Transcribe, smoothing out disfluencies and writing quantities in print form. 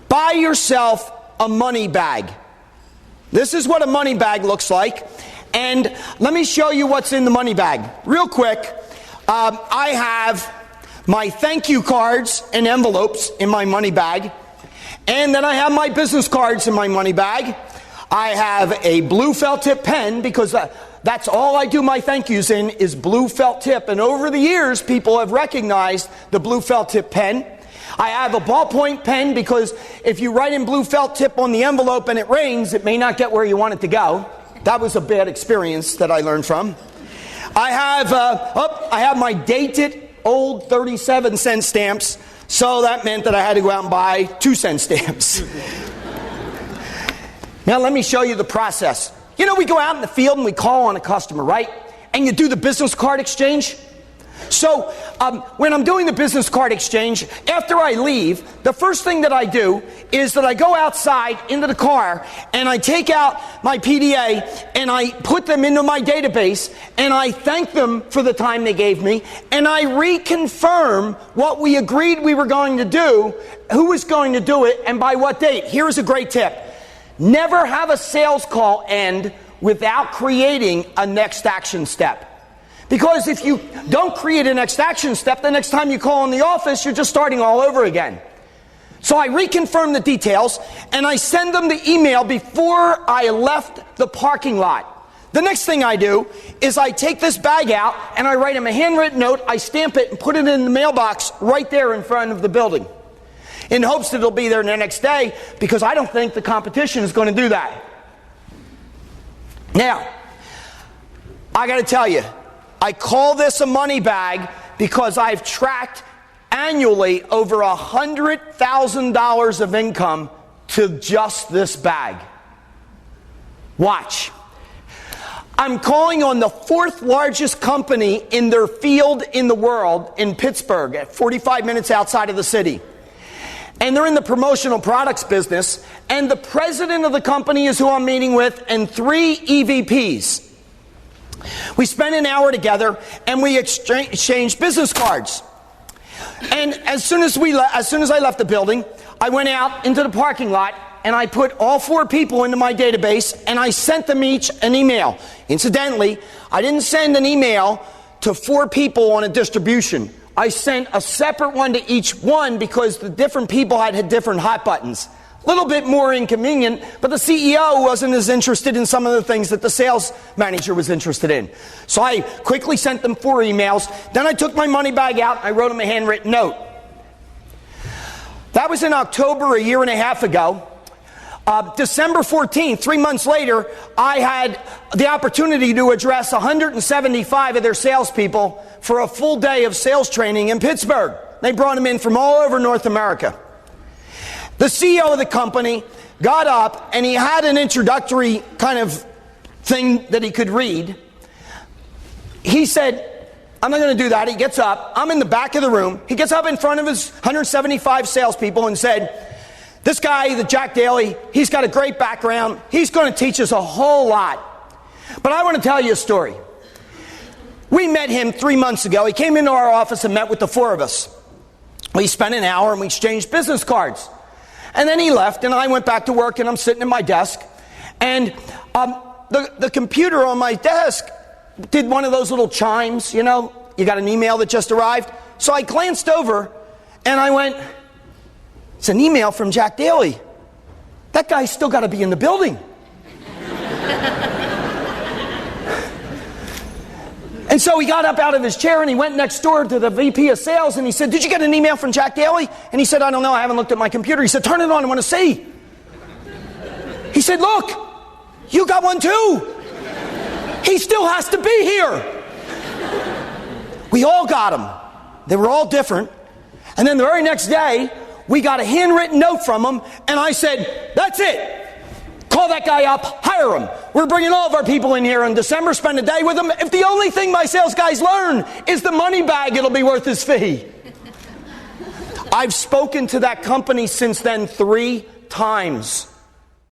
Buy yourself a money bag. This is what a money bag looks like. And let me show you what's in the money bag. Real quick, I have my thank you cards and envelopes in my money bag. And then I have my business cards in my money bag. I have a blue felt tip pen because that's all I do my thank yous in is blue felt tip. And over the years, people have recognized the blue felt tip pen. I have a ballpoint pen because if you write in blue felt tip on the envelope and it rains, it may not get where you want it to go. That was a bad experience that I learned from. I have my dated old 37-cent stamps, so that meant that I had to go out and buy 2-cent stamps. Now let me show you the process. You know, we go out in the field and we call on a customer, right? And you do the business card exchange. So when I'm doing the business card exchange, after I leave, the first thing that I do is that I go outside into the car and I take out my PDA and I put them into my database and I thank them for the time they gave me and I reconfirm what we agreed we were going to do, who was going to do it, and by what date. Here's a great tip. Never have a sales call end without creating a next action step. Because if you don't create a next action step, the next time you call in the office, you're just starting all over again. So I reconfirm the details, and I send them the email before I left the parking lot. The next thing I do is I take this bag out, and I write them a handwritten note, I stamp it, and put it in the mailbox right there in front of the building, in hopes that it'll be there the next day, because I don't think the competition is going to do that. Now, I got to tell you, I call this a money bag because I've tracked annually over $100,000 of income to just this bag. Watch. I'm calling on the 4th largest company in their field in the world in Pittsburgh, at 45 minutes outside of the city. And they're in the promotional products business, and the president of the company is who I'm meeting with, and 3 EVPs. We spent an hour together and we exchanged business cards. And as soon as I left the building, I went out into the parking lot and I put all 4 people into my database and I sent them each an email. Incidentally, I didn't send an email to 4 people on a distribution. I sent a separate one to each one because the different people had different hot buttons. A little bit more inconvenient, but the CEO wasn't as interested in some of the things that the sales manager was interested in. So I quickly sent them 4 emails. Then I took my money bag out and I wrote them a handwritten note. That was in October, a year and a half ago. December 14th, 3 months later, I had the opportunity to address 175 of their salespeople for a full day of sales training in Pittsburgh. They brought them in from all over North America. The CEO of the company got up and he had an introductory kind of thing that he could read. He said, I'm not going to do that. He gets up. I'm in the back of the room. He gets up in front of his 175 salespeople and said, this guy, the Jack Daly, he's got a great background. He's going to teach us a whole lot. But I want to tell you a story. We met him 3 months ago. He came into our office and met with the 4 of us. We spent an hour and we exchanged business cards. And then he left, and I went back to work, and I'm sitting at my desk. And the computer on my desk did one of those little chimes, you know, you got an email that just arrived. So I glanced over, and I went, it's an email from Jack Daly. That guy's still got to be in the building. And so he got up out of his chair and he went next door to the VP of sales and he said, did you get an email from Jack Daly? And he said, I don't know, I haven't looked at my computer. He said, turn it on, I want to see. He said, look, you got one too. He still has to be here. We all got them. They were all different. And then the very next day, we got a handwritten note from him and I said, that's it. Call that guy up, hire him. We're bringing all of our people in here in December, spend a day with him. If the only thing my sales guys learn is the money bag, it'll be worth his fee. I've spoken to that company since then 3 times.